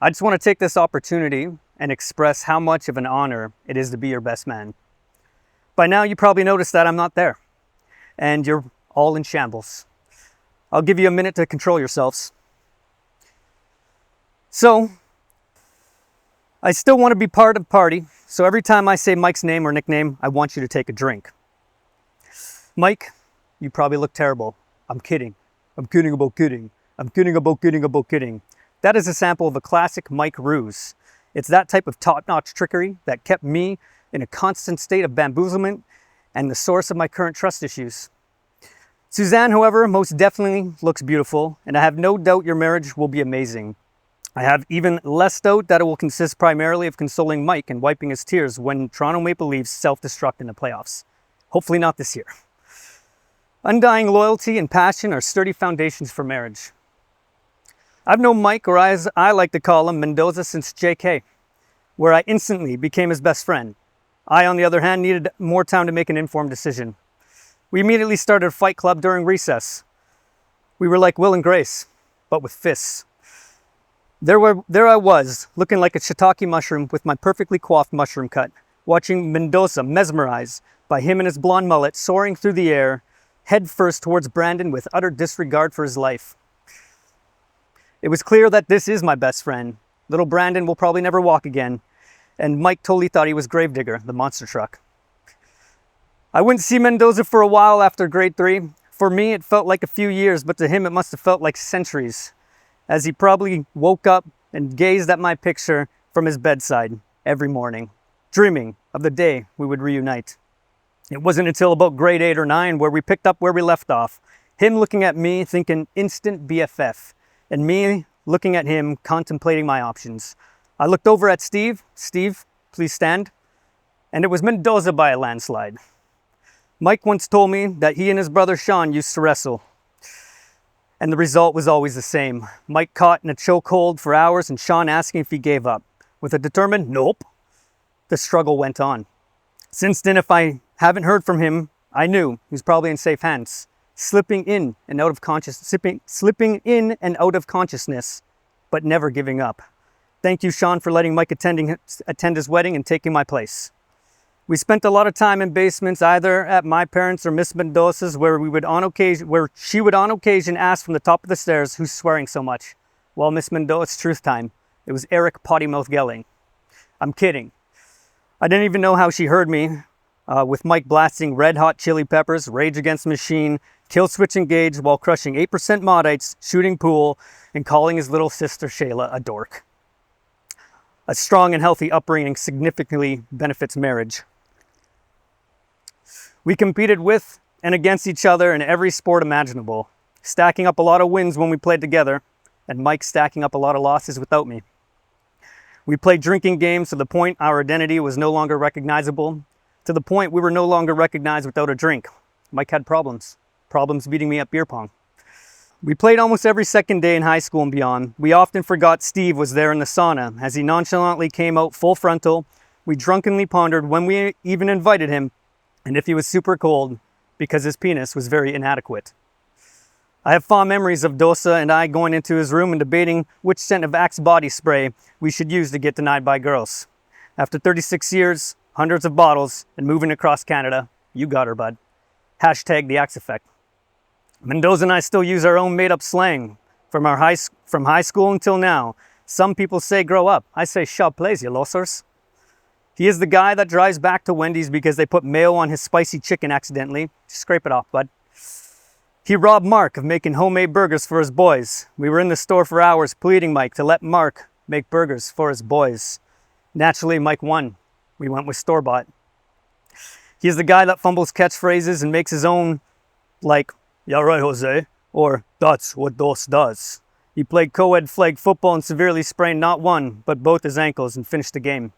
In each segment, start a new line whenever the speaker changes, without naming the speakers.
I just want to take this opportunity and express how much of an honor it is to be your best man. By now, you probably noticed that I'm not there, and you're all in shambles. I'll give you a minute to control yourselves. So, I still want to be part of the party, so every time I say Mike's name or nickname, I want you to take a drink. Mike, you probably look terrible. I'm kidding. I'm kidding about kidding. I'm kidding about kidding about kidding. That is a sample of a classic Mike ruse. It's that type of top-notch trickery that kept me in a constant state of bamboozlement and the source of my current trust issues. Suzanne, however, most definitely looks beautiful, and I have no doubt your marriage will be amazing. I have even less doubt that it will consist primarily of consoling Mike and wiping his tears when Toronto Maple Leafs self-destruct in the playoffs. Hopefully not this year. Undying loyalty and passion are sturdy foundations for marriage. I've known Mike, or as I like to call him, Mendoza, since JK, where I instantly became his best friend. I, on the other hand, needed more time to make an informed decision. We immediately started a fight club during recess. We were like Will and Grace, but with fists. There I was, looking like a shiitake mushroom with my perfectly coiffed mushroom cut, watching Mendoza mesmerized by him and his blonde mullet soaring through the air, head first towards Brandon with utter disregard for his life. It was clear that this is my best friend. Little Brandon will probably never walk again, and Mike totally thought he was Gravedigger, the monster truck. I wouldn't see Mendoza for a while after grade 3. For me, it felt like a few years, but to him it must have felt like centuries, as he probably woke up and gazed at my picture from his bedside every morning, dreaming of the day we would reunite. It wasn't until about grade 8 or 9 where we picked up where we left off, him looking at me thinking instant BFF, and me looking at him contemplating my options. I looked over at Steve. Steve, please stand. And it was Mendoza by a landslide. Mike once told me that he and his brother Sean used to wrestle, and the result was always the same. Mike caught in a chokehold for hours and Sean asking if he gave up. With a determined nope, the struggle went on. Since then, if I haven't heard from him, I knew he was probably in safe hands, slipping in and out of consciousness, but never giving up. Thank you, Sean, for letting Mike attend his wedding and taking my place. We spent a lot of time in basements, either at my parents' or Miss Mendoza's, where she would on occasion ask from the top of the stairs, "Who's swearing so much?" Well, Miss Mendoza's truth time. It was Eric Pottymouth Gelling. I'm kidding. I didn't even know how she heard me, with Mike blasting Red Hot Chili Peppers, Rage Against the Machine, Kill Switch Engage while crushing 8% Modites, shooting pool, and calling his little sister Shayla a dork. A strong and healthy upbringing significantly benefits marriage. We competed with and against each other in every sport imaginable, stacking up a lot of wins when we played together, and Mike stacking up a lot of losses without me. We played drinking games to the point our identity was no longer recognizable, to the point we were no longer recognized without a drink. Mike had problems beating me at beer pong. We played almost every second day in high school and beyond. We often forgot Steve was there in the sauna. As he nonchalantly came out full frontal, we drunkenly pondered when we even invited him, and if he was super cold, because his penis was very inadequate. I have fond memories of Dosa and I going into his room and debating which scent of Axe body spray we should use to get denied by girls. After 36 years, hundreds of bottles, and moving across Canada, you got her, bud. Hashtag the Axe effect. Mendoza and I still use our own made-up slang from high school until now. Some people say grow up. I say shop plays, you losers. He is the guy that drives back to Wendy's because they put mayo on his spicy chicken accidentally. Scrape it off, bud. He robbed Mark of making homemade burgers for his boys. We were in the store for hours pleading Mike to let Mark make burgers for his boys. Naturally, Mike won. We went with store-bought. He is the guy that fumbles catchphrases and makes his own, like, "Yeah right, Jose," or "That's what Dos does." He played co-ed flag football and severely sprained not one, but both his ankles and finished the game.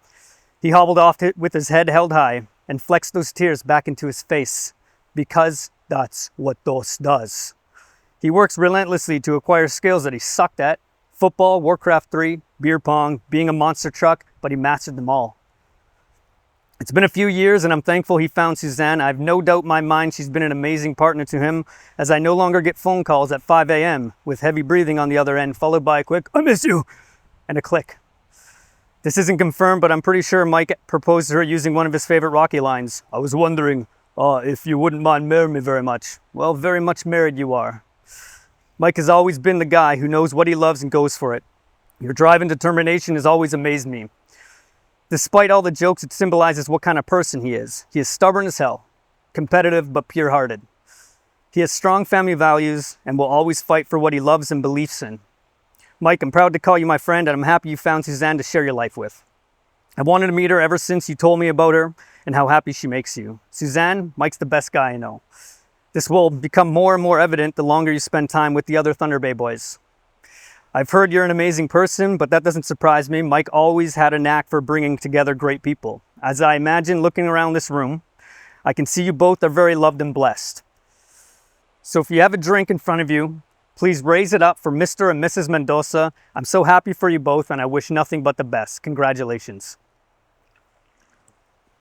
He hobbled off with his head held high and flexed those tears back into his face, because that's what Dos does. He works relentlessly to acquire skills that he sucked at: football, Warcraft 3, beer pong, being a monster truck, but he mastered them all. It's been a few years and I'm thankful he found Suzanne. I have no doubt in my mind she's been an amazing partner to him, as I no longer get phone calls at 5 a.m. with heavy breathing on the other end, followed by a quick "I miss you," and a click. This isn't confirmed, but I'm pretty sure Mike proposed to her using one of his favorite Rocky lines. I was wondering if you wouldn't mind marrying me very much. Well, very much married you are. Mike has always been the guy who knows what he loves and goes for it. Your drive and determination has always amazed me. Despite all the jokes, it symbolizes what kind of person he is. He is stubborn as hell, competitive but pure-hearted. He has strong family values and will always fight for what he loves and believes in. Mike, I'm proud to call you my friend, and I'm happy you found Suzanne to share your life with. I wanted to meet her ever since you told me about her and how happy she makes you. Suzanne, Mike's the best guy I know. This will become more and more evident the longer you spend time with the other Thunder Bay boys. I've heard you're an amazing person, but that doesn't surprise me. Mike always had a knack for bringing together great people. As I imagine looking around this room, I can see you both are very loved and blessed. So if you have a drink in front of you, please raise it up for Mr. and Mrs. Mendoza. I'm so happy for you both, and I wish nothing but the best. Congratulations.